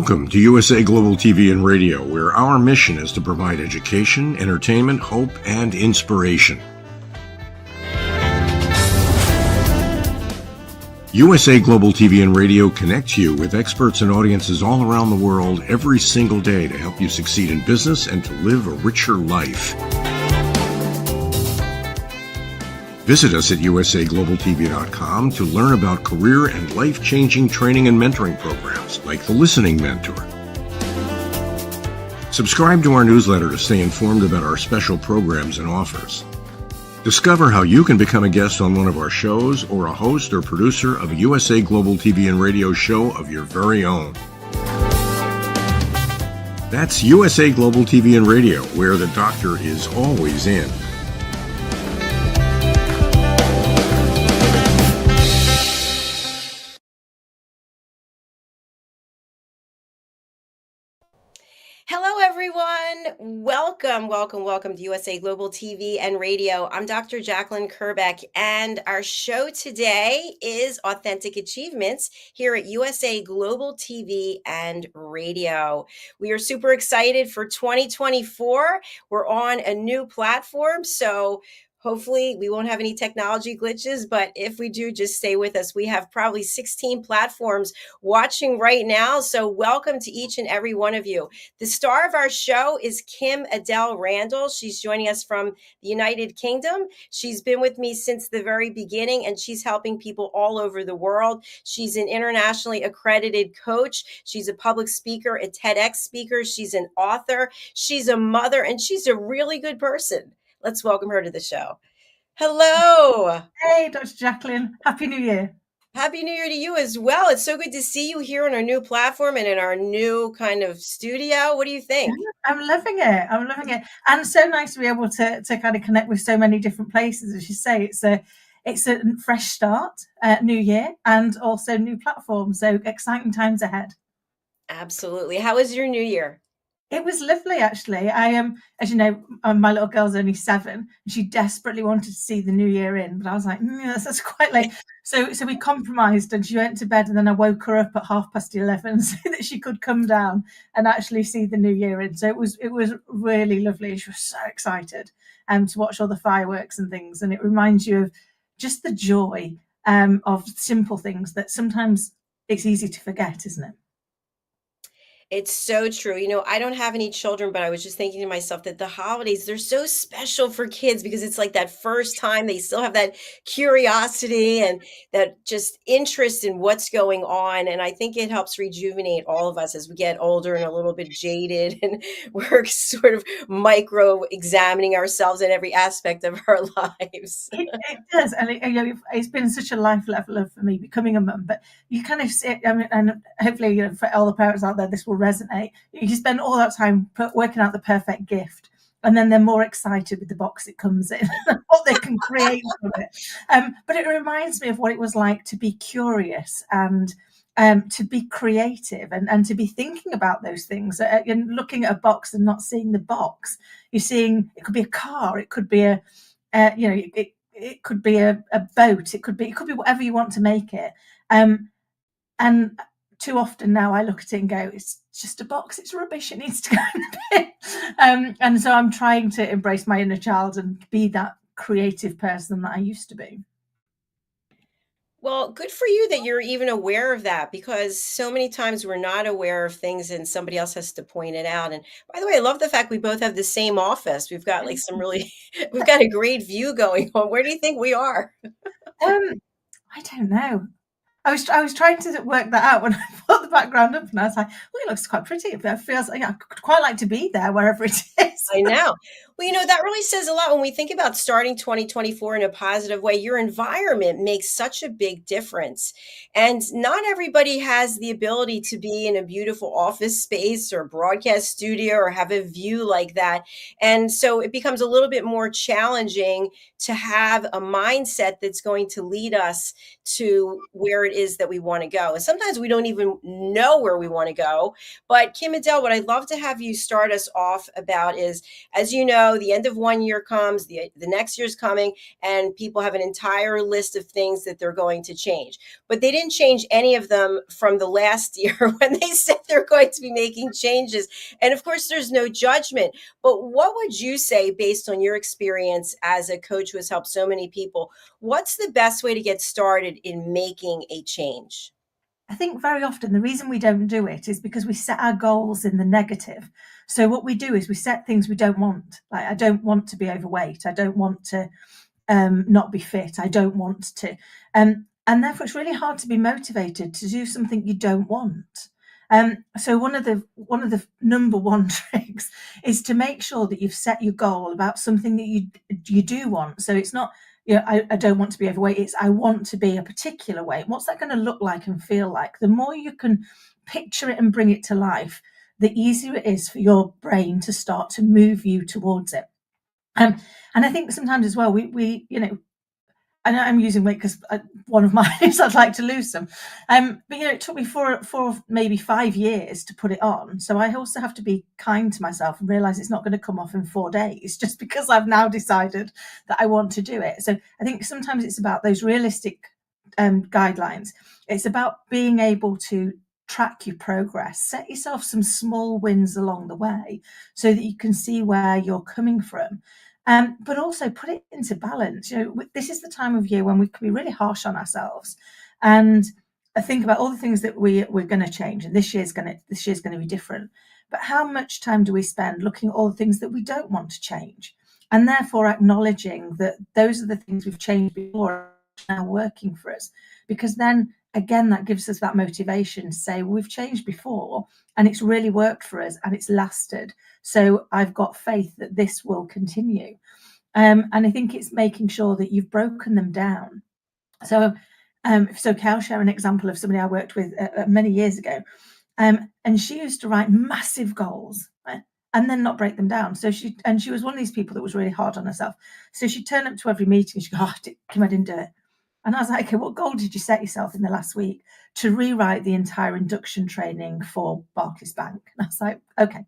Welcome to USA Global TV and Radio, where our mission is to provide education, entertainment, hope, and inspiration. USA Global TV and Radio connects you with experts and audiences all around the world every single day to help you succeed in business and to live a richer life. Visit us at usaglobaltv.com to learn about career and life-changing training and mentoring programs like the Listening Mentor. Subscribe to our newsletter to stay informed about our special programs and offers. Discover how you can become a guest on one of our shows or a host or producer of a USA Global TV and Radio show of your very own. That's USA Global TV and Radio, where the doctor is always in. Hello, everyone. Welcome to USA Global TV and Radio. I'm Dr. JACALYN KERBECK, and our show today is Authentic Achievements here at USA Global TV and Radio. We are super excited for 2024. We're on a new platform, so hopefully we won't have any technology glitches, but if we do, just stay with us. We have probably 16 platforms watching right now, so welcome to each and every one of you. The star of our show is KIM-ADELE Randall. She's joining us from the United Kingdom. She's been with me since the very beginning, and she's helping people all over the world. She's an internationally accredited coach. She's a public speaker, a TEDx speaker. She's an author. She's a mother, and she's a really good person. Let's welcome her to the show. Hello. Hey, Dr. JACALYN. Happy New Year. Happy New Year to you as well. It's so good to see you here on our new platform and in our new kind of studio. What do you think? I'm loving it. And so nice to be able to kind of connect with so many different places. As you say, it's a fresh start, new year, and also new platform. So exciting times ahead. Absolutely. How was your New Year? It was lovely, actually. As you know, my little girl's only 7, and she desperately wanted to see the new year in, but I was like, that's quite late. So we compromised, and she went to bed, and then I woke her up at 11:30 so that she could come down and actually see the new year in. So it was really lovely. She was so excited to watch all the fireworks and things, and it reminds you of just the joy of simple things that sometimes it's easy to forget, isn't it? It's so true. You know, I don't have any children, but I was just thinking to myself that the holidays, they're so special for kids because it's like that first time they still have that curiosity and that just interest in what's going on. And I think it helps rejuvenate all of us as we get older and a little bit jaded and we're sort of micro examining ourselves in every aspect of our lives. It does. And it's been such a life leveler for me becoming a mum, but you kind of sit, and hopefully, for all the parents out there, this will resonate. You spend all that time working out the perfect gift, and then they're more excited with the box it comes in, what they can create from it. But it reminds me of what it was like to be curious and to be creative and to be thinking about those things. And looking at a box and not seeing the box, you're seeing it could be a car, it could be it could be a boat, it could be whatever you want to make it. And too often now I look at it and go, it's just a box, it's rubbish, it needs to go in the bin. And so I'm trying to embrace my inner child and be that creative person that I used to be. Well, good for you that you're even aware of that, because so many times we're not aware of things and somebody else has to point it out. And by the way, I love the fact we both have the same office. We've got like we've got a great view going on. Where do you think we are? I don't know. I was trying to work that out when I put the background up, and I was like, "Well, it looks quite pretty. It feels like I could quite like to be there, wherever it is." I know. Well, you know, that really says a lot when we think about starting 2024 in a positive way. Your environment makes such a big difference. And not everybody has the ability to be in a beautiful office space or broadcast studio or have a view like that. And so it becomes a little bit more challenging to have a mindset that's going to lead us to where it is that we want to go. And sometimes we don't even know where we want to go. But KIM-ADELE, what I'd love to have you start us off about is because as you know, the end of one year comes, the next year's coming, and people have an entire list of things that they're going to change. But they didn't change any of them from the last year when they said they're going to be making changes. And of course, there's no judgment. But what would you say, based on your experience as a coach who has helped so many people, what's the best way to get started in making a change? I think very often the reason we don't do it is because we set our goals in the negative. So what we do is we set things we don't want. Like, I don't want to be overweight. I don't want to not be fit. I don't want to. And therefore it's really hard to be motivated to do something you don't want. So one of the number one tricks is to make sure that you've set your goal about something that you do want. So it's not, I don't want to be overweight. It's I want to be a particular weight. What's that going to look like and feel like? The more you can picture it and bring it to life, the easier it is for your brain to start to move you towards it. And I think sometimes as well, we I know I'm using weight because one of mine is I'd like to lose some. But it took me four, maybe 5 years to put it on. So I also have to be kind to myself and realize it's not going to come off in 4 days just because I've now decided that I want to do it. So I think sometimes it's about those realistic guidelines. It's about being able to track your progress, set yourself some small wins along the way so that you can see where you're coming from. But also put it into balance. This is the time of year when we can be really harsh on ourselves, and I think about all the things that we're going to change, and this year's going to be different. But how much time do we spend looking at all the things that we don't want to change, and therefore acknowledging that those are the things we've changed before now working for us? Because then again, that gives us that motivation to say, well, we've changed before and it's really worked for us and it's lasted. So I've got faith that this will continue. And I think it's making sure that you've broken them down. So I'll share an example of somebody I worked with many years ago. And she used to write massive goals, right, and then not break them down. So she was one of these people that was really hard on herself. So she'd turn up to every meeting and she'd go, Kim, I didn't do it. And I was like, okay, what goal did you set yourself in the last week? To rewrite the entire induction training for Barclays Bank. And I was like, okay,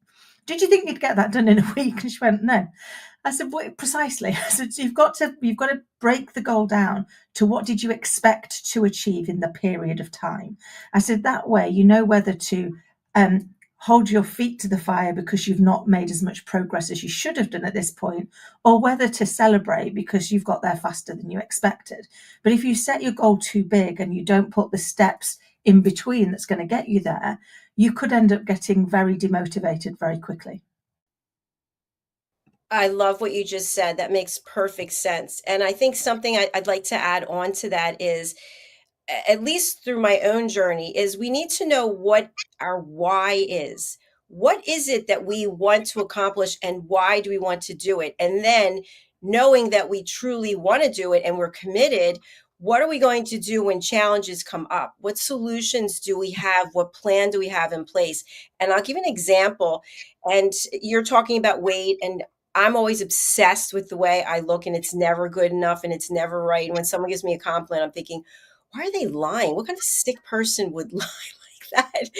did you think you'd get that done in a week? And she went, no. I said, what, precisely. I said, so you've got to break the goal down to what did you expect to achieve in the period of time. I said, that way you know whether to hold your feet to the fire because you've not made as much progress as you should have done at this point, or whether to celebrate because you've got there faster than you expected. But if you set your goal too big and you don't put the steps in between that's going to get you there, you could end up getting very demotivated very quickly. I love what you just said. That makes perfect sense. And I think something I'd like to add on to that is, at least through my own journey, is we need to know what our why is. What is it that we want to accomplish and why do we want to do it? And then knowing that we truly want to do it and we're committed, what are we going to do when challenges come up? What solutions do we have? What plan do we have in place? And I'll give an example. And you're talking about weight, and I'm always obsessed with the way I look, and it's never good enough and it's never right. And when someone gives me a compliment, I'm thinking, why are they lying? What kind of sick person would lie like that?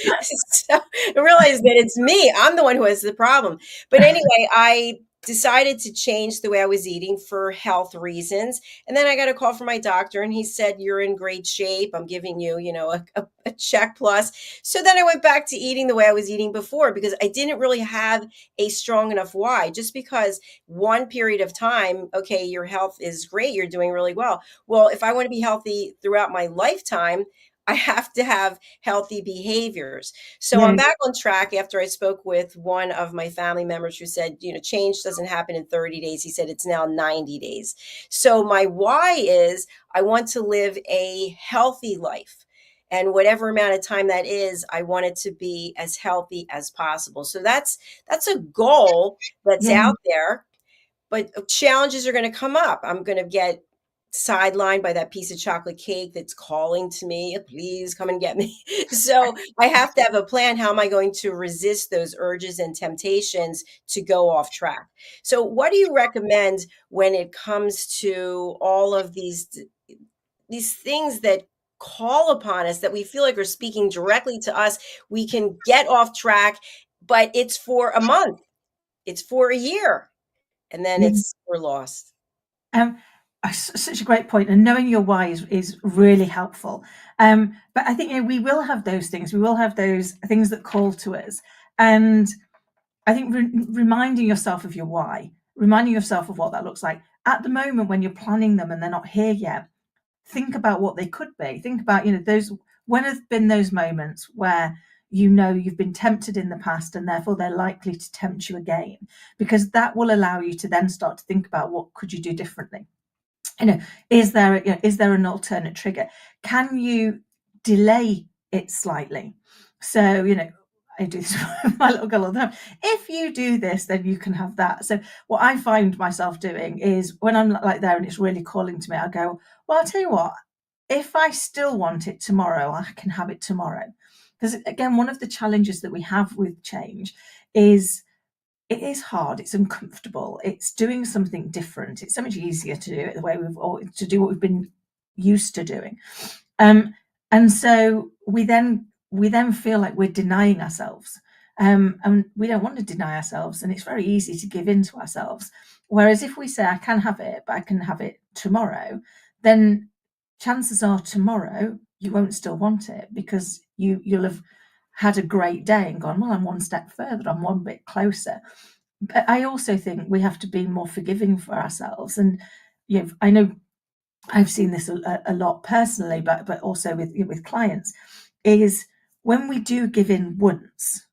So I realize that it's me. I'm the one who has the problem. But anyway, I decided to change the way I was eating for health reasons. And then I got a call from my doctor and he said, you're in great shape. I'm giving you, a check plus. So then I went back to eating the way I was eating before because I didn't really have a strong enough why. Just because one period of time, okay, your health is great, you're doing really well. Well, if I want to be healthy throughout my lifetime, I have to have healthy behaviors. So I'm back on track after I spoke with one of my family members who said, change doesn't happen in 30 days. He said it's now 90 days. So my why is I want to live a healthy life. And whatever amount of time that is, I want it to be as healthy as possible. So that's a goal that's out there, but challenges are going to come up. I'm going to get sidelined by that piece of chocolate cake that's calling to me, please come and get me. So I have to have a plan. How am I going to resist those urges and temptations to go off track? So what do you recommend when it comes to all of these things that call upon us that we feel like are speaking directly to us? We can get off track, but it's for a month. it's for a year, and then we're lost. Such a great point, and knowing your why is really helpful. But I think we will have those things. We will have those things that call to us, and I think reminding yourself of your why, reminding yourself of what that looks like at the moment when you're planning them and they're not here yet. Think about what they could be. Think about those, when have been those moments where you've been tempted in the past and therefore they're likely to tempt you again, because that will allow you to then start to think about what could you do differently. Is there an alternate trigger? Can you delay it slightly? So I do this with my little girl all the time. If you do this, then you can have that. So what I find myself doing is when I'm like there and it's really calling to me, I go, well, I'll tell you what, if I still want it tomorrow, I can have it tomorrow. Because again, one of the challenges that we have with change is it is hard, it's uncomfortable, it's doing something different. It's so much easier to do it the way to do what we've been used to doing. And so we then feel like we're denying ourselves. And we don't want to deny ourselves, and it's very easy to give in to ourselves. Whereas if we say, I can have it, but I can have it tomorrow, then chances are tomorrow you won't still want it, because you'll have had a great day and gone, well, I'm one step further, I'm one bit closer. But I also think we have to be more forgiving for ourselves. And I know I've seen this a lot personally, but also with clients, is when we do give in once,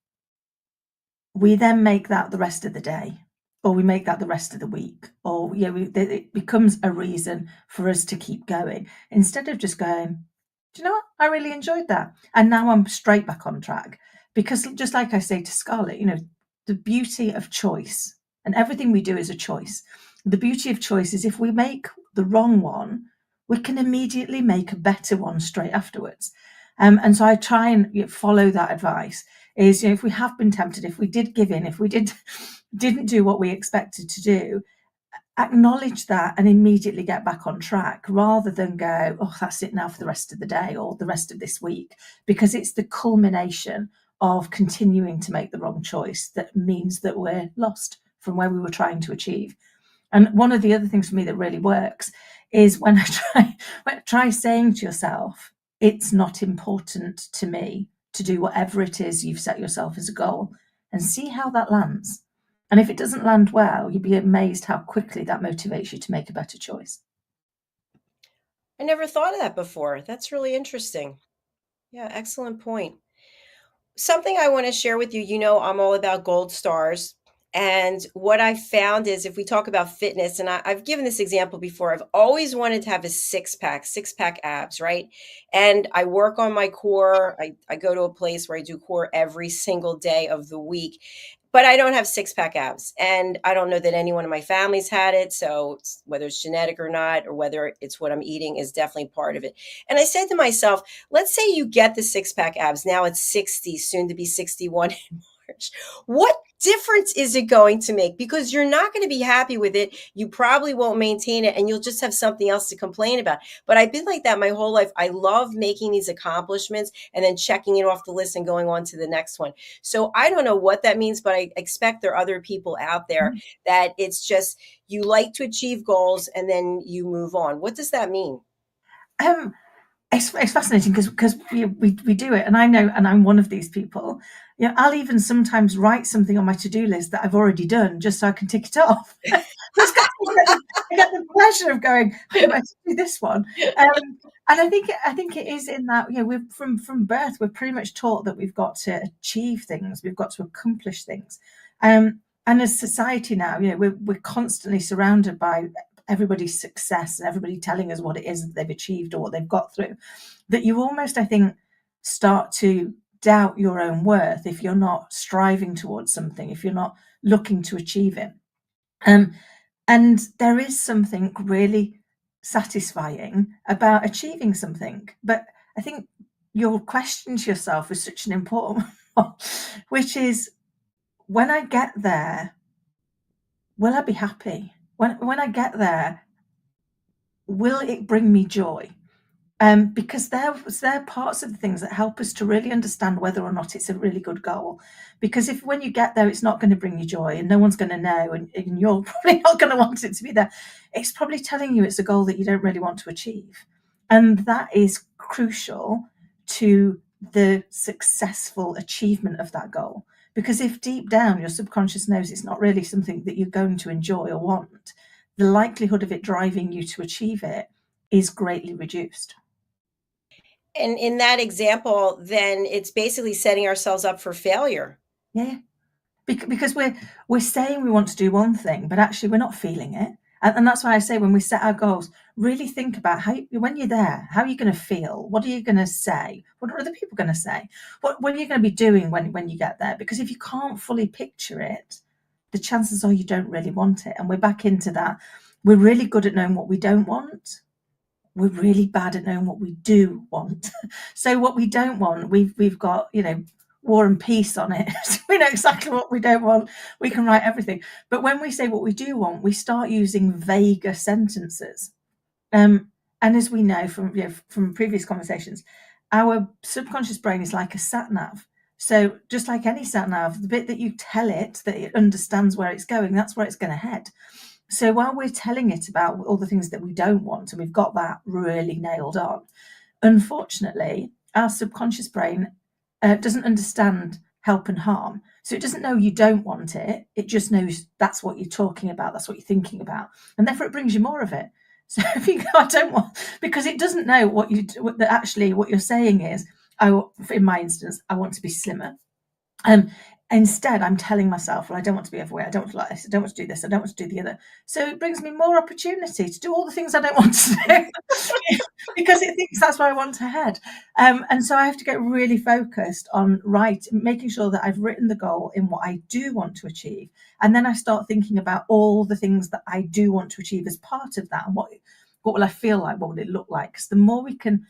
we then make that the rest of the day, or we make that the rest of the week, or it becomes a reason for us to keep going, instead of just going, do you know what, I really enjoyed that, and now I'm straight back on track. Because just like I say to Scarlett, the beauty of choice, and everything we do is a choice. The beauty of choice is if we make the wrong one, we can immediately make a better one straight afterwards. And so I try and follow that advice. Is if we have been tempted, if we did give in, if we didn't do what we expected to do, acknowledge that and immediately get back on track, rather than go, oh, that's it now for the rest of the day or the rest of this week, because it's the culmination of continuing to make the wrong choice that means that we're lost from where we were trying to achieve. And one of the other things for me that really works is when I try saying to yourself, it's not important to me to do whatever it is you've set yourself as a goal, and see how that lands. And if it doesn't land well, you'd be amazed how quickly that motivates you to make a better choice. I never thought of that before. That's really interesting. Yeah, excellent point. Something I want to share with you, I'm all about gold stars. And what I found is, if we talk about fitness, and I've given this example before, I've always wanted to have a six pack abs, right? And I work on my core. I go to a place where I do core every single day of the week, but I don't have six pack abs. And I don't know that anyone in my family's had it. So whether it's genetic or not, or whether it's what I'm eating, is definitely part of it. And I said to myself, let's say you get the six pack abs. Now it's 60, soon to be 61 in March. What difference is it going to make? Because you're not going to be happy with it. You probably won't maintain it, and you'll just have something else to complain about. But I've been like that my whole life. I love making these accomplishments and then checking it off the list and going on to the next one. So I don't know what that means, but I expect there are other people out there that it's just, you like to achieve goals and then you move on. What does that mean? It's fascinating because we do it, and I know, and I'm one of these people. I'll even sometimes write something on my to-do list that I've already done just so I can tick it off. I get the pleasure of going, I better do this one. And I think it is in that, we're from birth, we're pretty much taught that we've got to achieve things, we've got to accomplish things. And as society now, we're constantly surrounded by everybody's success and everybody telling us what it is that they've achieved or what they've got through, that you almost, I think, start to doubt your own worth if you're not striving towards something, if you're not looking to achieve it. And there is something really satisfying about achieving something. But I think your question to yourself is such an important one, which is, when I get there, will I be happy? When I get there, will it bring me joy? because they're parts of the things that help us to really understand whether or not it's a really good goal. Because if when you get there, it's not going to bring you joy and no one's going to know, and you're probably not going to want it to be there, it's probably telling you it's a goal that you don't really want to achieve. And that is crucial to the successful achievement of that goal. Because if deep down your subconscious knows it's not really something that you're going to enjoy or want, the likelihood of it driving you to achieve it is greatly reduced. And in that example, then it's basically setting ourselves up for failure. Yeah, because we're saying we want to do one thing, but actually we're not feeling it. And that's why I say when we set our goals, really think about how when you're there, how are you going to feel? What are you going to say? What are other people going to say? What are you going to be doing when you get there? Because if you can't fully picture it, the chances are you don't really want it. And we're back into that. We're really good at knowing what we don't want. We're really bad at knowing what we do want. So what we don't want, we've got, War and Peace on it. We know exactly what we don't want. We can write everything. But when we say what we do want, we start using vaguer sentences. And as we know from previous conversations, our subconscious brain is like a sat nav. So just like any sat nav, the bit that you tell it that it understands where it's going, that's where it's going to head. So while we're telling it about all the things that we don't want, and we've got that really nailed on, unfortunately, our subconscious brain doesn't understand help and harm. So it doesn't know you don't want it. It just knows that's what you're talking about. That's what you're thinking about. And therefore it brings you more of it. So if you go, I don't want, because it doesn't know what you're saying is, in my instance, I want to be slimmer. Instead, I'm telling myself, well, I don't want to be overweight. I don't want to like this. I don't want to do this. I don't want to do the other. So it brings me more opportunity to do all the things I don't want to do because it thinks that's where I want to head. And so I have to get really focused on making sure that I've written the goal in what I do want to achieve. And then I start thinking about all the things that I do want to achieve as part of that. And what will I feel like? What will it look like? Because the more we can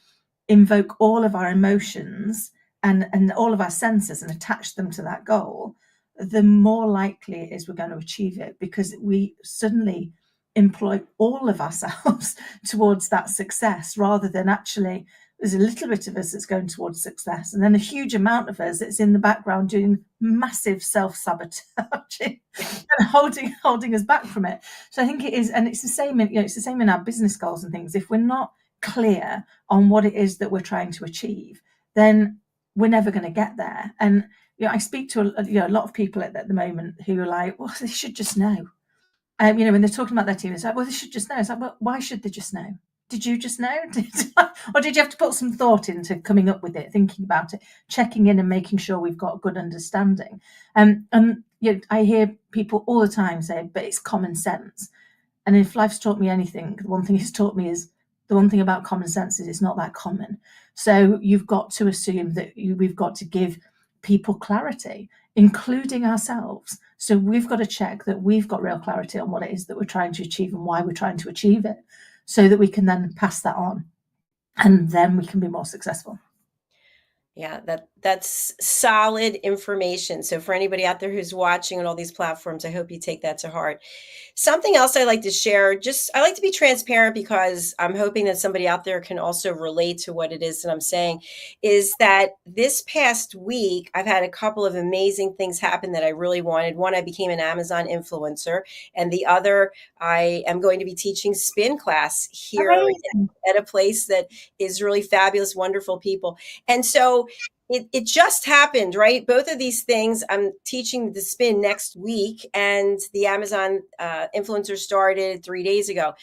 invoke all of our emotions and all of our senses and attach them to that goal, the more likely it is we're going to achieve it, because we suddenly employ all of ourselves towards that success, rather than actually there's a little bit of us that's going towards success and then a huge amount of us that's in the background doing massive self-sabotaging and holding us back from it. So I think it is, and it's the same in our business goals and things. If we're not clear on what it is that we're trying to achieve, then we're never going to get there. And I speak to a lot of people at the moment who are like, well, they should just know. When they're talking about their team, it's like, well, they should just know. It's like, well, why should they just know? Did you just know? Or did you have to put some thought into coming up with it, thinking about it, checking in and making sure we've got a good understanding? And I hear people all the time say, but it's common sense. And if life's taught me anything, the one thing it's taught me is the one thing about common sense is it's not that common. So you've got to assume that we've got to give people clarity, including ourselves. So we've got to check that we've got real clarity on what it is that we're trying to achieve and why we're trying to achieve it, so that we can then pass that on, and then we can be more successful. Yeah, that's solid information. So for anybody out there who's watching on all these platforms, I hope you take that to heart. Something else I like to share, I like to be transparent because I'm hoping that somebody out there can also relate to what it is that I'm saying, is that this past week, I've had a couple of amazing things happen that I really wanted. One, I became an Amazon influencer, and the other, I am going to be teaching spin class here at a place that is really fabulous, wonderful people. And so it just happened, right? Both of these things, I'm teaching the spin next week, and the Amazon influencer started 3 days ago.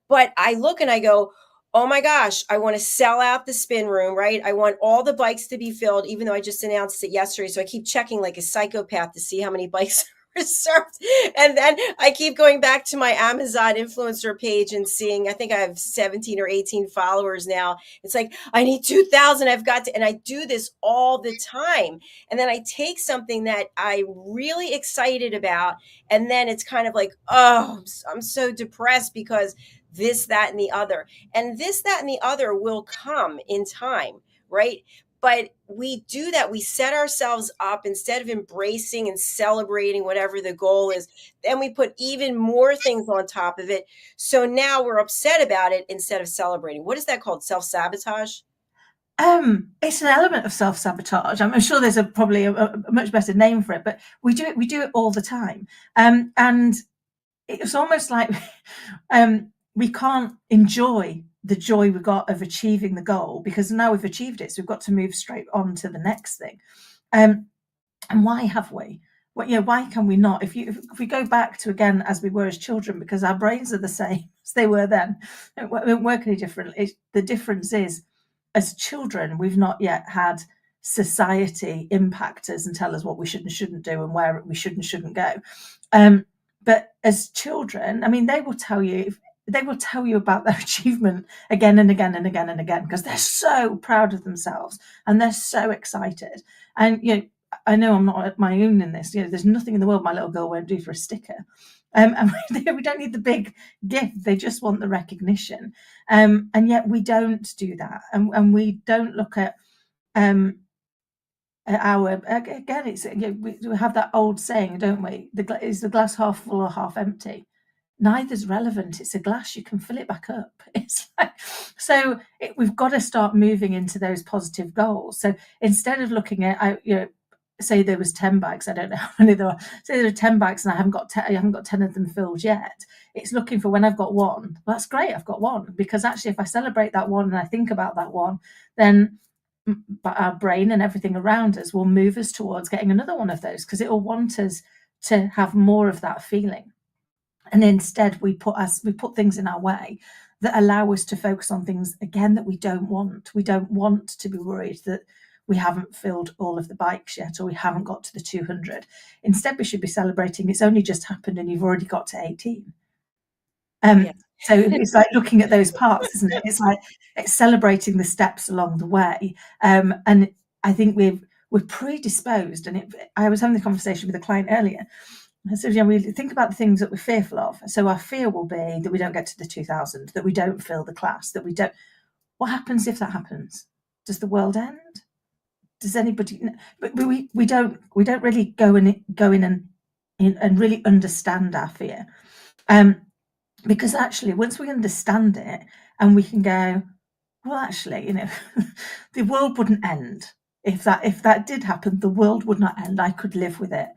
But I look and I go, oh my gosh, I want to sell out the spin room, right? I want all the bikes to be filled, even though I just announced it yesterday. So I keep checking like a psychopath to see how many bikes reserved. And then I keep going back to my Amazon influencer page and seeing, I think I have 17 or 18 followers now. It's like, I need 2,000. I've got to, and I do this all the time. And then I take something that I'm really excited about, and then it's kind of like, oh, I'm so depressed because this, that, and the other. And this, that, and the other will come in time, right? But we do that. We set ourselves up instead of embracing and celebrating whatever the goal is. Then we put even more things on top of it. So now we're upset about it instead of celebrating. What is that called? Self-sabotage? It's an element of self-sabotage. I'm sure there's probably a much better name for it, but we do it all the time. And it's almost like we can't enjoy the joy we got of achieving the goal, because now we've achieved it, so we've got to move straight on to the next thing. And why have we? Well, why can we not? If we go back to, again, as we were as children, because our brains are the same as they were then, it won't work any differently. The difference is, as children, we've not yet had society impact us and tell us what we should and shouldn't do and where we should and shouldn't go. But as children, I mean, they will tell you about their achievement again and again and again and again, because they're so proud of themselves and they're so excited. And I know I'm not my own in this. There's nothing in the world my little girl won't do for a sticker. And we don't need the big gift. They just want the recognition. And yet we don't do that. And we don't look at our, again, it's, we have that old saying, don't we? Is the glass half full or half empty? Neither's relevant. It's a glass. You can fill it back up. It's like, so we've got to start moving into those positive goals. So instead of looking at, say there was 10 bags, I don't know how many there are, say there are 10 bags and I haven't got 10 of them filled yet. It's looking for, when I've got one, well, that's great, I've got one, because actually if I celebrate that one and I think about that one, then our brain and everything around us will move us towards getting another one of those, because it will want us to have more of that feeling. And instead we put things in our way that allow us to focus on things, again, that we don't want. We don't want to be worried that we haven't filled all of the bikes yet, or we haven't got to the 200. Instead, we should be celebrating it's only just happened and you've already got to 18. So it's like looking at those parts, isn't it? It's like it's celebrating the steps along the way. And I think we're predisposed. And I was having the conversation with a client earlier. So we think about the things that we're fearful of. So our fear will be that we don't get to the 2000, that we don't fill the class, that we don't. What happens if that happens? Does the world end? Does anybody? But we don't really go in and really understand our fear, because actually once we understand it and we can go, well, actually, the world wouldn't end if that did happen. The world would not end. I could live with it.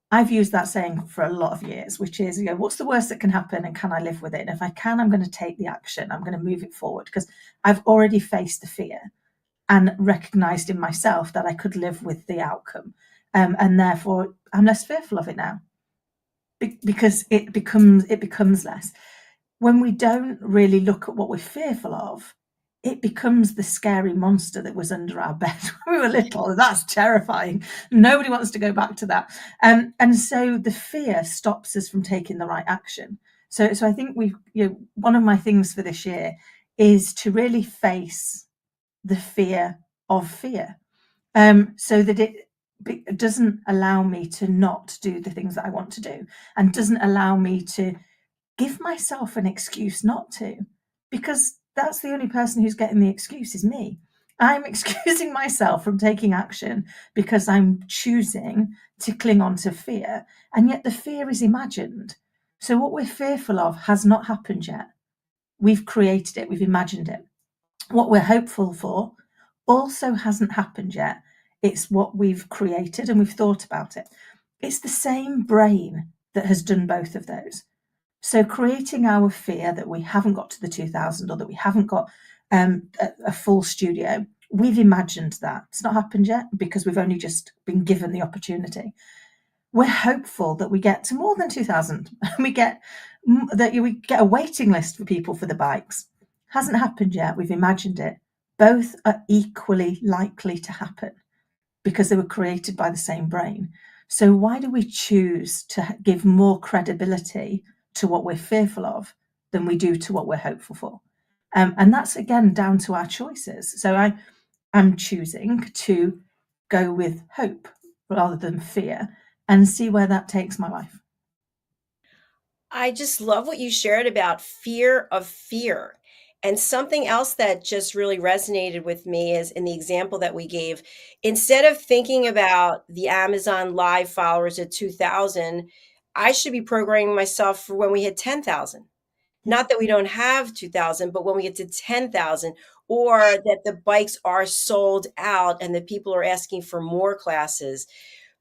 I've used that saying for a lot of years, which is, what's the worst that can happen and can I live with it? And if I can, I'm going to take the action. I'm going to move it forward, because I've already faced the fear and recognized in myself that I could live with the outcome. And therefore I'm less fearful of it now, because it becomes less. When we don't really look at what we're fearful of, it becomes the scary monster that was under our bed when we were little. That's terrifying. Nobody wants to go back to that. And so the fear stops us from taking the right action. So I think one of my things for this year is to really face the fear of fear, so that it doesn't allow me to not do the things that I want to do, and doesn't allow me to give myself an excuse not to, because that's the only person who's getting the excuse is me. I'm excusing myself from taking action because I'm choosing to cling on to fear, and yet the fear is imagined. So what we're fearful of has not happened yet. We've created it, we've imagined it. What we're hopeful for also hasn't happened yet. It's what we've created and we've thought about it. It's the same brain that has done both of those. So creating our fear that we haven't got to the 2000, or that we haven't got a full studio, we've imagined that. It's not happened yet because we've only just been given the opportunity. We're hopeful that we get to more than 2000. We get a waiting list for people for the bikes. Hasn't happened yet. We've imagined it. Both are equally likely to happen because they were created by the same brain. So why do we choose to give more credibility to what we're fearful of than we do to what we're hopeful for? And that's, again, down to our choices. So I'm choosing to go with hope rather than fear, and see where that takes my life. I just love what you shared about fear of fear. And something else that just really resonated with me is in the example that we gave, instead of thinking about the Amazon Live followers at 2,000, I should be programming myself for when we hit 10,000. Not that we don't have 2,000, but when we get to 10,000, or that the bikes are sold out and the people are asking for more classes,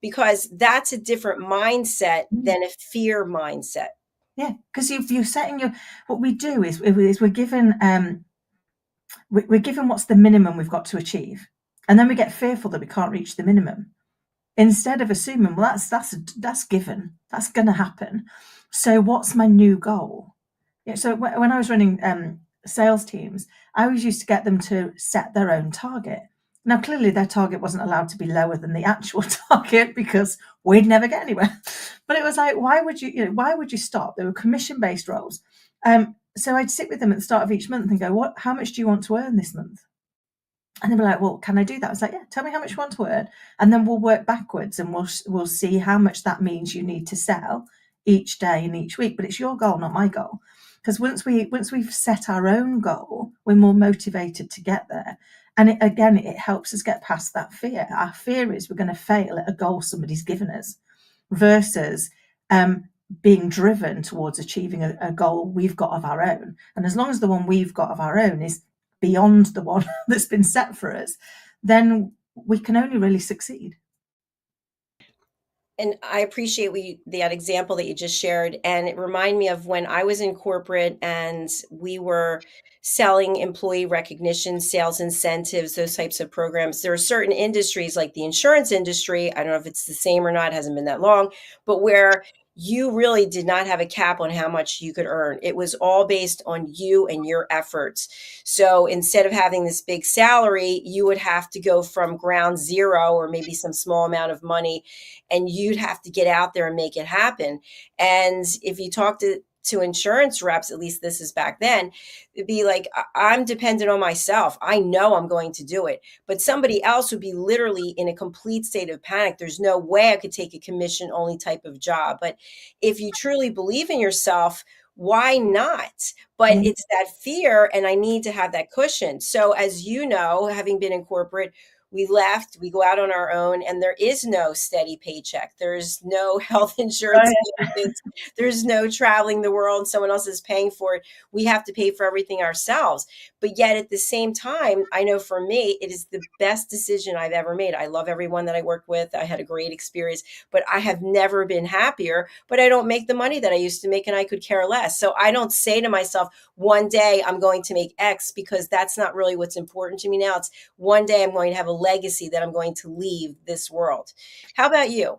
because that's a different mindset than a fear mindset. Yeah, because if you're setting what we do is we're given we're given what's the minimum we've got to achieve, and then we get fearful that we can't reach the minimum. Instead of assuming, well, that's given, that's going to happen. So what's my new goal? Yeah, so when I was running sales teams, I always used to get them to set their own target. Now, clearly, their target wasn't allowed to be lower than the actual target because we'd never get anywhere. But it was like, why would you stop? They were commission-based roles. So I'd sit with them at the start of each month and go, how much do you want to earn this month? And they were like, well, can I do that? I was like, yeah, tell me how much you want to earn. And then we'll work backwards and we'll see how much that means you need to sell each day and each week. But it's your goal, not my goal. Because once we've set our own goal, we're more motivated to get there. And it helps us get past that fear. Our fear is we're going to fail at a goal somebody's given us versus being driven towards achieving a goal we've got of our own. And as long as the one we've got of our own is beyond the one that's been set for us, then we can only really succeed. And I appreciate that example that you just shared. And it reminded me of when I was in corporate and we were selling employee recognition, sales incentives, those types of programs. There are certain industries like the insurance industry, I don't know if it's the same or not, it hasn't been that long, but where you really did not have a cap on how much you could earn. It was all based on you and your efforts. So instead of having this big salary, you would have to go from ground zero or maybe some small amount of money, and you'd have to get out there and make it happen. And if you talk to insurance reps, at least this is back then, it'd be like, I'm dependent on myself. I know I'm going to do it. But somebody else would be literally in a complete state of panic. There's no way I could take a commission only type of job. But if you truly believe in yourself, why not? But it's that fear, and I need to have that cushion. So as you know, having been in corporate, we left, we go out on our own, and there is no steady paycheck. There's no health insurance benefits. There's no traveling the world. Someone else is paying for it. We have to pay for everything ourselves. But yet at the same time, I know for me, it is the best decision I've ever made. I love everyone that I worked with. I had a great experience, but I have never been happier. But I don't make the money that I used to make, and I could care less. So I don't say to myself, one day I'm going to make X, because that's not really what's important to me now. It's one day I'm going to have a legacy that I'm going to leave this world. How about you?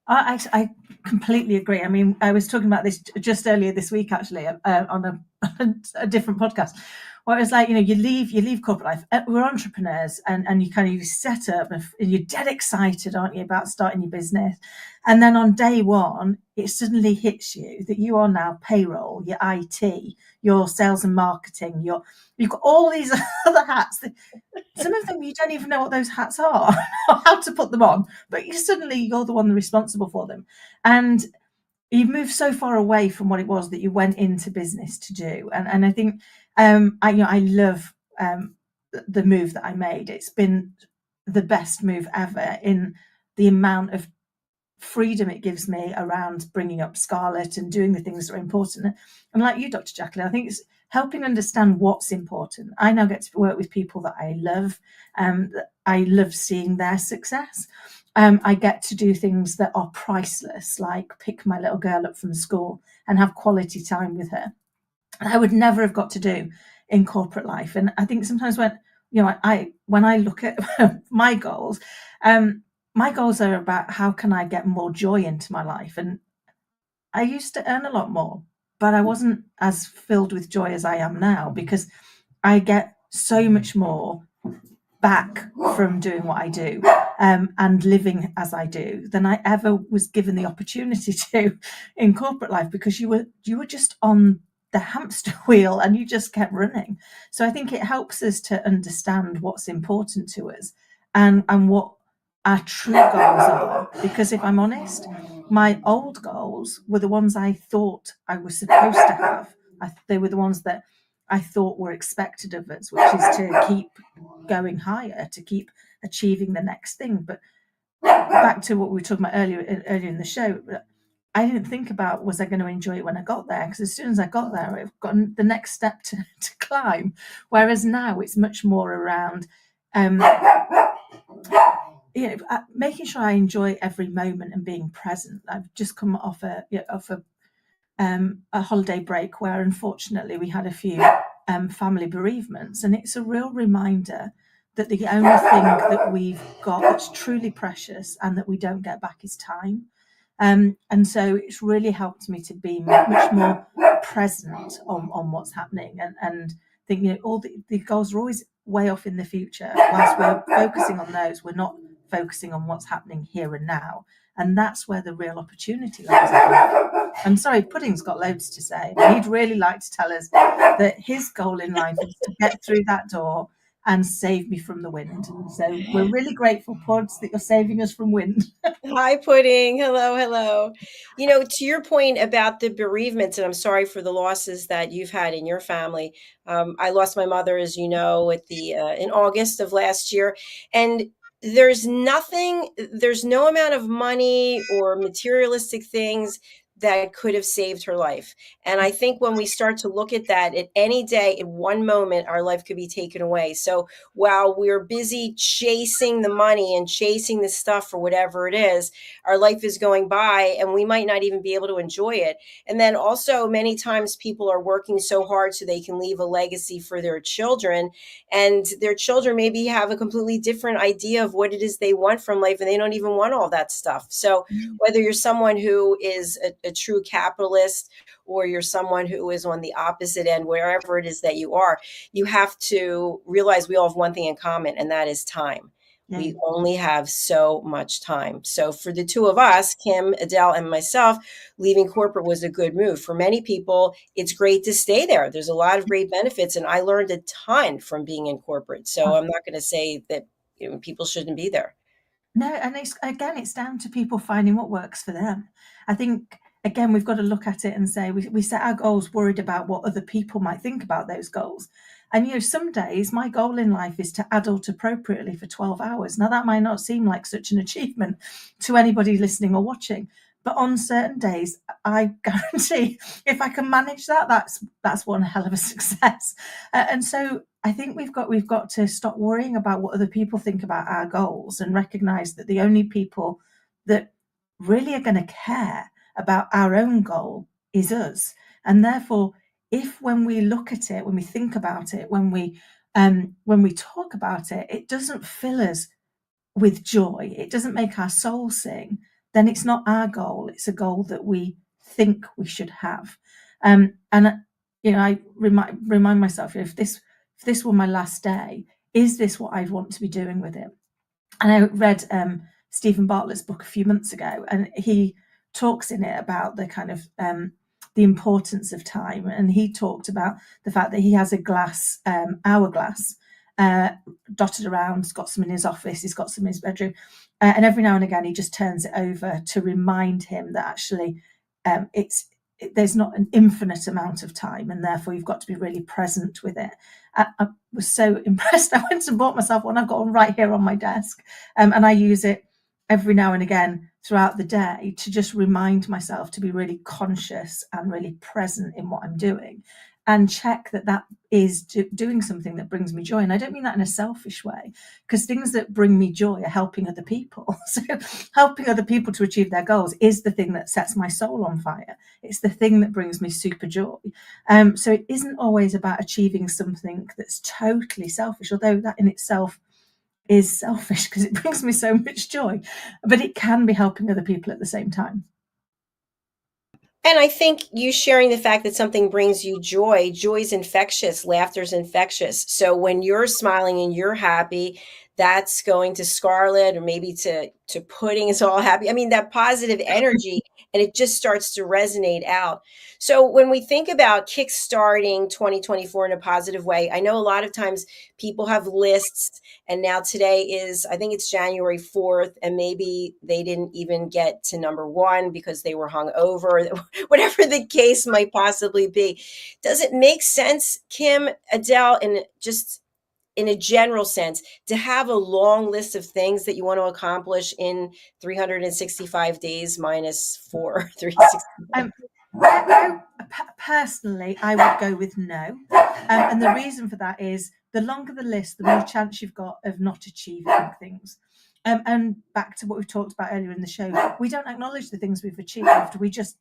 I completely agree. I mean, I was talking about this just earlier this week, actually, on a different podcast, where it was like, you leave corporate life. We're entrepreneurs, and you set up, and you're dead excited, aren't you, about starting your business? And then on day one, it suddenly hits you that you are now payroll, your IT, your sales and marketing, you've got all these other hats. Some of them you don't even know what those hats are or how to put them on, but you're the one responsible for them. And you've moved so far away from what it was that you went into business to do. And I think I love the move that I made. It's been the best move ever in the amount of freedom it gives me around bringing up Scarlett and doing the things that are important. And like you, Dr. Jacalyn, I think it's helping understand what's important. I now get to work with people that I love. I love seeing their success. I get to do things that are priceless, like pick my little girl up from school and have quality time with her. And I would never have got to do in corporate life. And I think sometimes when I look at my goals are about how can I get more joy into my life. And I used to earn a lot more, but I wasn't as filled with joy as I am now, because I get so much more back from doing what I do and living as I do than I ever was given the opportunity to in corporate life, because you were just on the hamster wheel and you just kept running. So I think it helps us to understand what's important to us and what our true goals are. Because if I'm honest, my old goals were the ones I thought I was supposed to have. They were the ones that I thought were expected of us, which is to keep going higher, to keep achieving the next thing. But back to what we were talking about earlier in the show, I didn't think about, was I going to enjoy it when I got there? Because as soon as I got there, I've got the next step to climb. Whereas now it's much more around, making sure I enjoy every moment and being present. I've just come off a holiday break where unfortunately we had a few family bereavements, and it's a real reminder that the only thing that we've got that's truly precious and that we don't get back is time. And so it's really helped me to be much more present on what's happening, and think, all the goals are always way off in the future. Whilst we're focusing on those, we're not focusing on what's happening here and now. And that's where the real opportunity lies, I think. I'm sorry, Pudding's got loads to say. He'd really like to tell us that his goal in life is to get through that door and save me from the wind. So we're really grateful, Puds, that you're saving us from wind. Hi, Pudding. Hello, hello. To your point about the bereavements, and I'm sorry for the losses that you've had in your family. I lost my mother, as you know, in August of last year, and there's no amount of money or materialistic things that could have saved her life. And I think when we start to look at that, at any day, in one moment, our life could be taken away. So while we're busy chasing the money and chasing the stuff for whatever it is, our life is going by and we might not even be able to enjoy it. And then also many times people are working so hard so they can leave a legacy for their children, and their children maybe have a completely different idea of what it is they want from life, and they don't even want all that stuff. So whether you're someone who is a true capitalist, or you're someone who is on the opposite end, wherever it is that you are, you have to realize we all have one thing in common, and that is time. We only have so much time. So for the two of us, Kim, Adele, and myself, leaving corporate was a good move. For many people, it's great to stay there. There's a lot of great benefits, and I learned a ton from being in corporate. So I'm not going to say that people shouldn't be there. No, and it's down to people finding what works for them. I think, again, we've got to look at it and say we set our goals worried about what other people might think about those goals. And, some days my goal in life is to adult appropriately for 12 hours. Now, that might not seem like such an achievement to anybody listening or watching, but on certain days, I guarantee if I can manage that, that's one hell of a success. And so I think we've got to stop worrying about what other people think about our goals and recognize that the only people that really are going to care about our own goal is us. And therefore, if when we look at it, when we think about it, when we talk about it, it doesn't fill us with joy, it doesn't make our soul sing, then it's not our goal. It's a goal that we think we should have. And I remind myself, if this were my last day, is this what I want to be doing with it? And I read Stephen Bartlett's book a few months ago, and he talks in it about the kind of the importance of time. And he talked about the fact that he has a glass hourglass dotted around. He's got some in his office, he's got some in his bedroom, and every now and again he just turns it over to remind him that actually there's not an infinite amount of time, and therefore you've got to be really present with it. I was so impressed. I went and bought myself one. I've got one right here on my desk, and I use it every now and again throughout the day to just remind myself to be really conscious and really present in what I'm doing, and check that is doing something that brings me joy. And I don't mean that in a selfish way, because things that bring me joy are helping other people. So helping other people to achieve their goals is the thing that sets my soul on fire. It's the thing that brings me super joy. So it isn't always about achieving something that's totally selfish, although that in itself is selfish because it brings me so much joy, but it can be helping other people at the same time. And I think you sharing the fact that something brings you joy is infectious, laughter's infectious. So when you're smiling and you're happy, that's going to Scarlett, or maybe to Pudding is all happy. I mean, that positive energy and it just starts to resonate out. So when we think about kickstarting 2024 in a positive way, I know a lot of times people have lists, and now today is, I think it's January 4th, and maybe they didn't even get to number one because they were hung over, whatever the case might possibly be. Does it make sense, Kim, Adele, and just in a general sense, to have a long list of things that you want to accomplish in 365 days minus 4, 365? Personally, I would go with no. And the reason for that is the longer the list, the more chance you've got of not achieving things. And back to what we've talked about earlier in the show, we don't acknowledge the things we've achieved. We just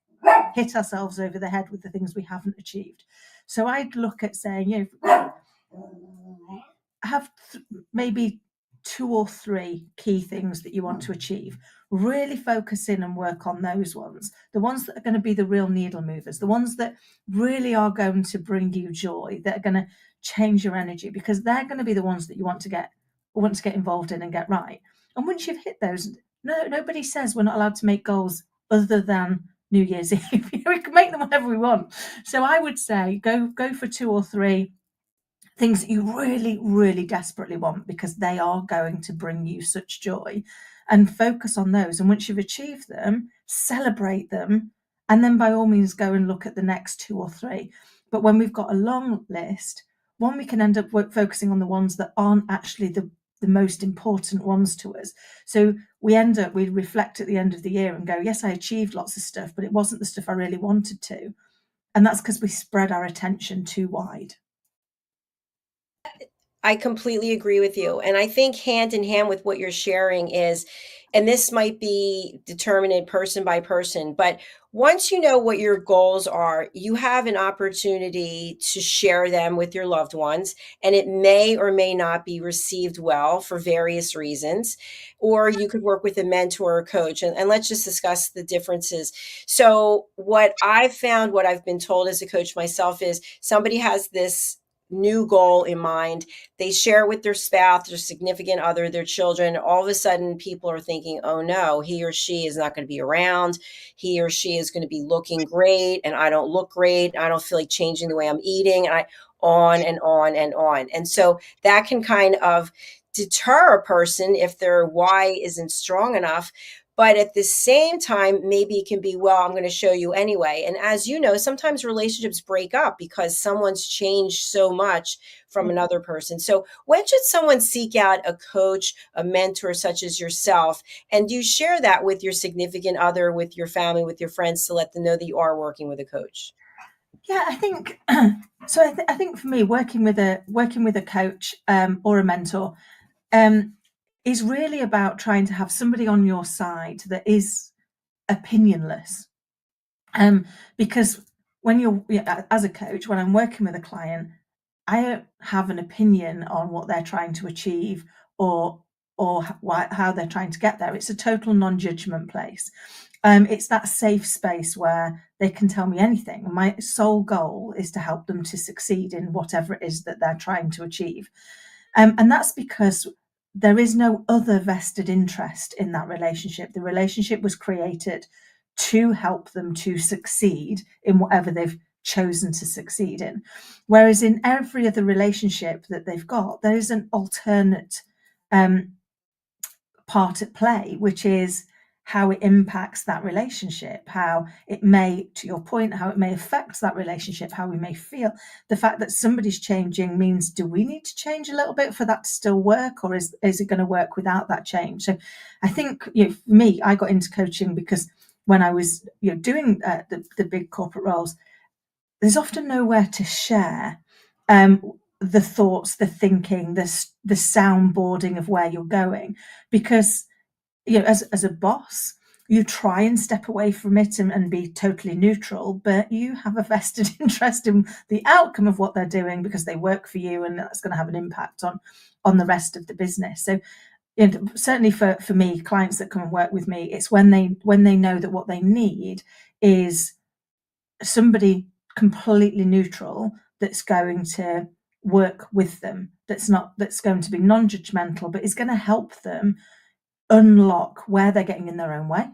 hit ourselves over the head with the things we haven't achieved. So I'd look at saying, have maybe 2 or 3 key things that you want to achieve. Really focus in and work on those ones, the ones that are going to be the real needle movers, the ones that really are going to bring you joy, that are going to change your energy, because they're going to be the ones that you want to get involved in and get right. And once you've hit those, nobody says we're not allowed to make goals other than New Year's Eve. We can make them whenever we want. So I would say go for 2 or 3 things that you really, really desperately want, because they are going to bring you such joy, and focus on those. And once you've achieved them, celebrate them, and then by all means go and look at the next 2 or 3. But when we've got a long list, one, we can end up focusing on the ones that aren't actually the most important ones to us. So we reflect at the end of the year and go, yes, I achieved lots of stuff, but it wasn't the stuff I really wanted to. And that's because we spread our attention too wide. I completely agree with you. And I think hand in hand with what you're sharing is, and this might be determined person by person, but once you know what your goals are, you have an opportunity to share them with your loved ones, and it may or may not be received well for various reasons. Or you could work with a mentor or coach, and let's just discuss the differences. So what I've found, what I've been told as a coach myself, is somebody has this new goal in mind. They share it with their spouse, their significant other, their children. All of a sudden, people are thinking, oh no, he or she is not going to be around. He or she is going to be looking great, and I don't look great. I don't feel like changing the way I'm eating, and on and on and on. And so that can kind of deter a person if their why isn't strong enough. But at the same time, maybe it can be, well, I'm going to show you anyway. And as you know, sometimes relationships break up because someone's changed so much from another person. So when should someone seek out a coach, a mentor such as yourself? And do you share that with your significant other, with your family, with your friends, to let them know that you are working with a coach? Yeah, I think so. I think for me, working with a coach or a mentor is really about trying to have somebody on your side that is opinionless. Because when you're, as a coach, when I'm working with a client, I don't have an opinion on what they're trying to achieve or how they're trying to get there. It's a total non-judgment place. It's that safe space where they can tell me anything. My sole goal is to help them to succeed in whatever it is that they're trying to achieve. And that's because there is no other vested interest in that relationship. The relationship was created to help them to succeed in whatever they've chosen to succeed in. Whereas in every other relationship that they've got, there is an alternate part at play, which is how it impacts that relationship, how it may, to your point, how it may affect that relationship, how we may feel. The fact that somebody's changing means, do we need to change a little bit for that to still work, or is it going to work without that change? So I think, for me, I got into coaching because when I was doing the big corporate roles, there's often nowhere to share the thoughts, the thinking, the soundboarding of where you're going, because as a boss, you try and step away from it and be totally neutral, but you have a vested interest in the outcome of what they're doing because they work for you, and that's going to have an impact on the rest of the business. So certainly for me, clients that come and work with me, it's when they know that what they need is somebody completely neutral that's going to work with them, that's going to be non-judgmental, but is going to help them unlock where they're getting in their own way,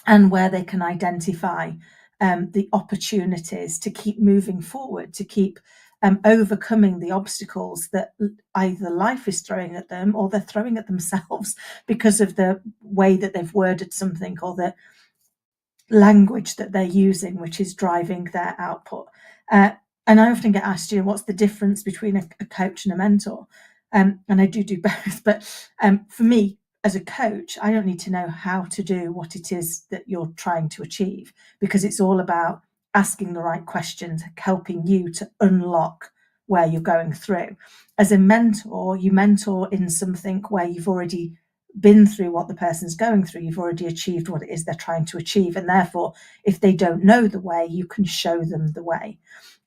and where they can identify the opportunities to keep moving forward, to keep overcoming the obstacles that either life is throwing at them or they're throwing at themselves because of the way that they've worded something or the language that they're using, which is driving their output. And I often get asked, what's the difference between a coach and a mentor? And I do both. But for me, as a coach, I don't need to know how to do what it is that you're trying to achieve, because it's all about asking the right questions, helping you to unlock where you're going through. As a mentor, you mentor in something where you've already been through what the person's going through, you've already achieved what it is they're trying to achieve, and therefore if they don't know the way, you can show them the way.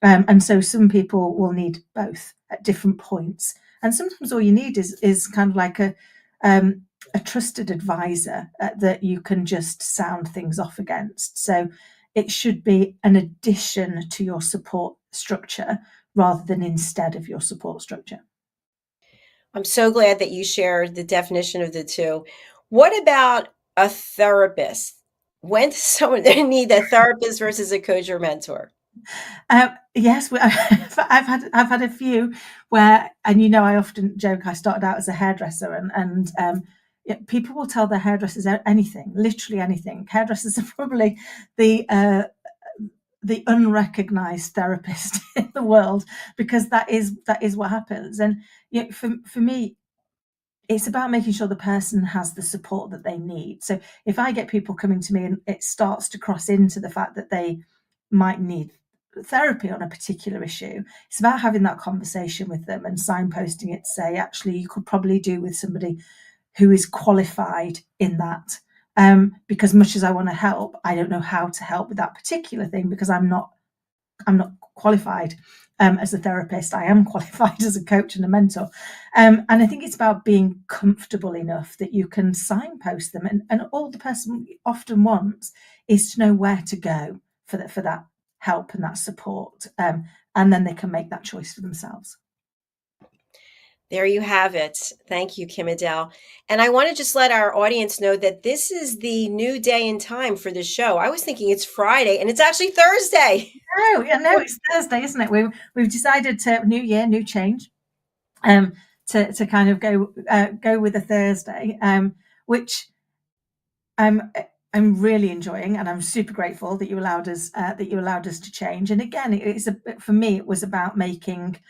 And so some people will need both at different points, and sometimes all you need is kind of like a trusted advisor that you can just sound things off against. So it should be an addition to your support structure rather than instead of your support structure. I'm so glad that you shared the definition of the two. What about a therapist? When does someone need a therapist versus a coach or mentor? Yes, I've had a few where, and I often joke I started out as a hairdresser, and people will tell their hairdressers anything, literally anything. Hairdressers are probably the unrecognized therapist in the world, because that is what happens. And for me, it's about making sure the person has the support that they need. So if I get people coming to me and it starts to cross into the fact that they might need therapy on a particular issue, it's about having that conversation with them and signposting it to say, actually, you could probably do with somebody who is qualified in that. Because much as I want to help, I don't know how to help with that particular thing, because I'm not qualified as a therapist. I am qualified as a coach and a mentor. And I think it's about being comfortable enough that you can signpost them. And all the person often wants is to know where to go for that help and that support. And then they can make that choice for themselves. There you have it. Thank you, KIM-ADELE. And I want to just let our audience know that this is the new day and time for the show. I was thinking it's Friday, and it's actually Thursday. Oh, yeah, no, it's Thursday, isn't it? We've decided to new year, new change, to kind of go with a Thursday, which I'm really enjoying, and I'm super grateful that you allowed us to change. And again, for me, it was about making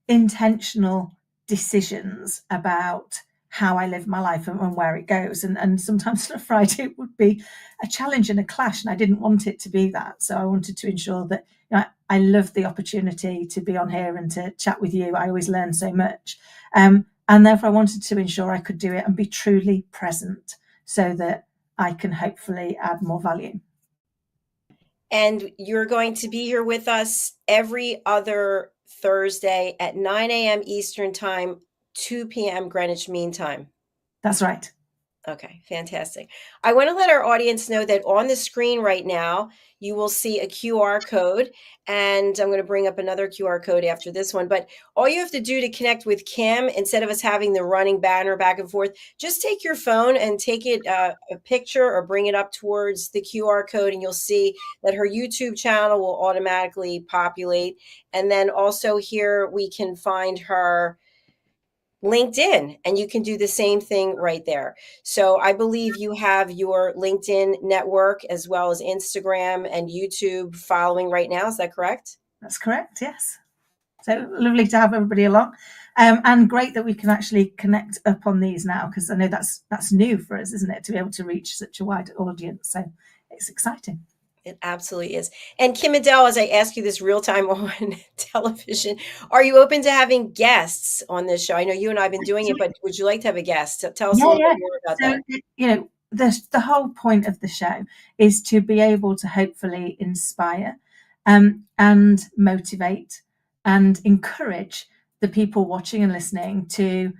intentional decisions about how I live my life and where it goes. And sometimes on a Friday it would be a challenge and a clash, and I didn't want it to be that. So I wanted to ensure that I love the opportunity to be on here and to chat with you. I always learn so much. And therefore I wanted to ensure I could do it and be truly present so that I can hopefully add more value. And you're going to be here with us every other Thursday at 9 a.m. Eastern Time, 2 p.m. Greenwich Mean Time. That's right. Okay, fantastic. I want to let our audience know that on the screen right now, you will see a QR code, and I'm going to bring up another QR code after this one. But all you have to do to connect with Kim, instead of us having the running banner back and forth, just take your phone and take it a picture or bring it up towards the QR code, and you'll see that her YouTube channel will automatically populate. And then also here we can find her LinkedIn, and you can do the same thing right there. So I believe you have your LinkedIn network as well as Instagram and YouTube following right now. Is that correct? That's correct. Yes. So lovely to have everybody along, and great that we can actually connect up on these now, because I know that's new for us, isn't it, to be able to reach such a wide audience. So it's exciting. It absolutely is. And KIM-ADELE, as I ask you this real time on television, are you open to having guests on this show? I know you and I have been doing it, but would you like to have a guest? Tell us a little bit more about that. The whole point of the show is to be able to hopefully inspire and motivate and encourage the people watching and listening to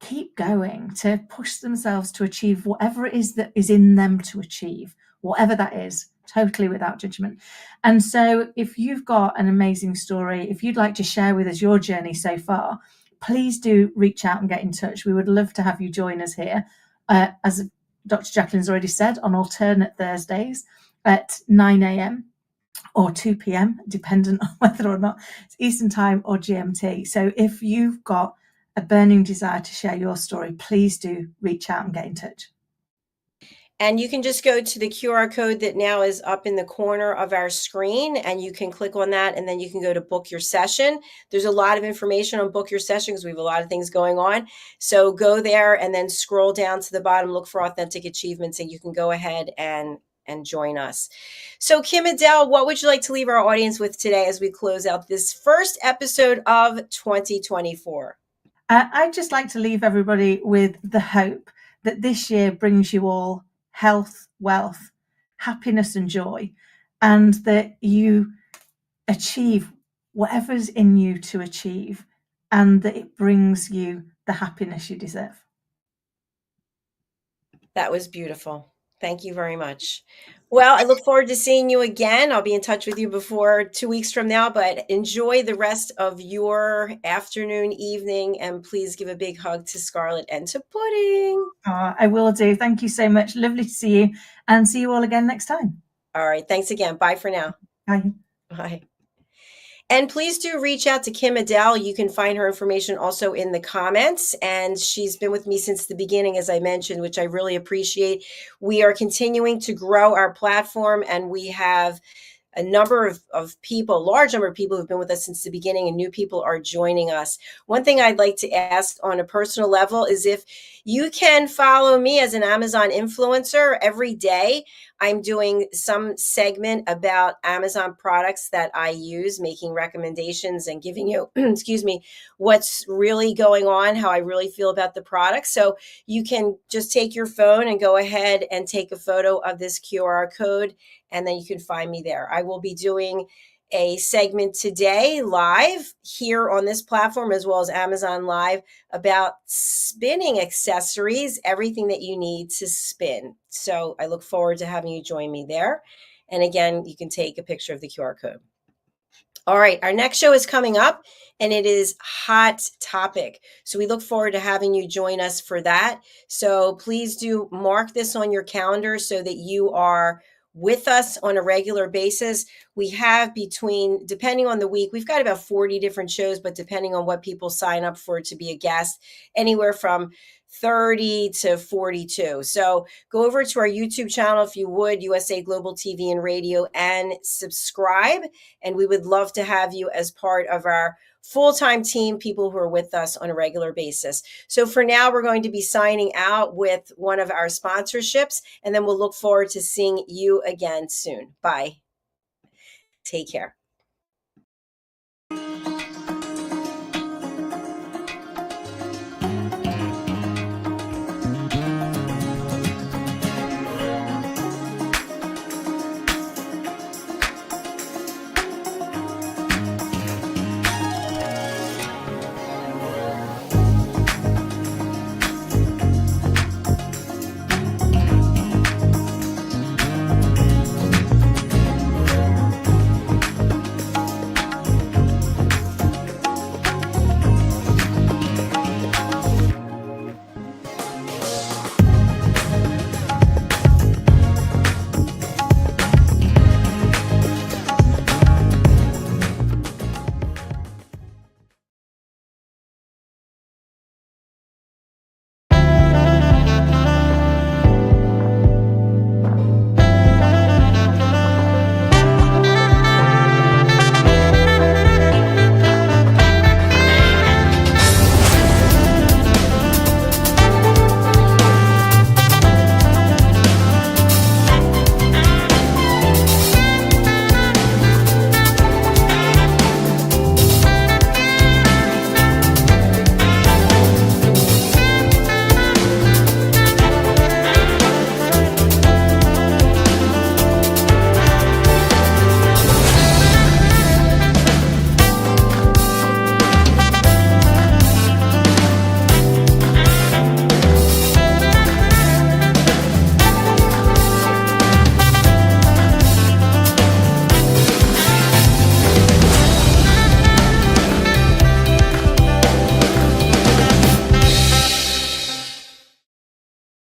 keep going, to push themselves to achieve whatever it is that is in them to achieve, whatever that is, totally without judgment. And so if you've got an amazing story, if you'd like to share with us your journey so far, please do reach out and get in touch. We would love to have you join us here as Dr. Jacalyn's already said, on alternate Thursdays at 9 a.m. or 2 p.m., dependent on whether or not it's Eastern Time or GMT. So if you've got a burning desire to share your story, please do reach out and get in touch. And you can just go to the QR code that now is up in the corner of our screen, and you can click on that, and then you can go to book your session. There's a lot of information on book your session because we have a lot of things going on. So go there and then scroll down to the bottom, look for Authentic Achievements, and you can go ahead and join us. So KIM-ADELE, what would you like to leave our audience with today as we close out this first episode of 2024? I'd just like to leave everybody with the hope that this year brings you all health, wealth, happiness, and joy, and that you achieve whatever's in you to achieve, and that it brings you the happiness you deserve. That was beautiful. Thank you very much. Well, I look forward to seeing you again. I'll be in touch with you before 2 weeks from now, but enjoy the rest of your afternoon, evening, and please give a big hug to Scarlett and to Pudding. I will do. Thank you so much. Lovely to see you, and see you all again next time. All right. Thanks again. Bye for now. Bye. Bye. And please do reach out to KIM-ADELE. You can find her information also in the comments. And she's been with me since the beginning, as I mentioned, which I really appreciate. We are continuing to grow our platform, and we have a number of people, a large number of people who've been with us since the beginning, and new people are joining us. One thing I'd like to ask on a personal level is if you can follow me as an Amazon influencer every day. I'm doing some segment about Amazon products that I use, making recommendations and giving you, excuse me, what's really going on, how I really feel about the product. So you can just take your phone and go ahead and take a photo of this QR code, and then you can find me there. I will be doing a segment today live here on this platform, as well as Amazon Live, about spinning accessories, everything that you need to spin. So I look forward to having you join me there. And again, you can take a picture of the QR code. All right, our next show is coming up, and it is Hot Topic. So we look forward to having you join us for that. So please do mark this on your calendar so that you are with us on a regular basis. We have depending on the week, we've got about 40 different shows, but depending on what people sign up for to be a guest, anywhere from 30 to 42. So go over to our YouTube channel, if you would, USA Global TV and Radio, and subscribe. And we would love to have you as part of our full-time team, people who are with us on a regular basis. So for now, we're going to be signing out with one of our sponsorships, and then we'll look forward to seeing you again soon. Bye. Take care.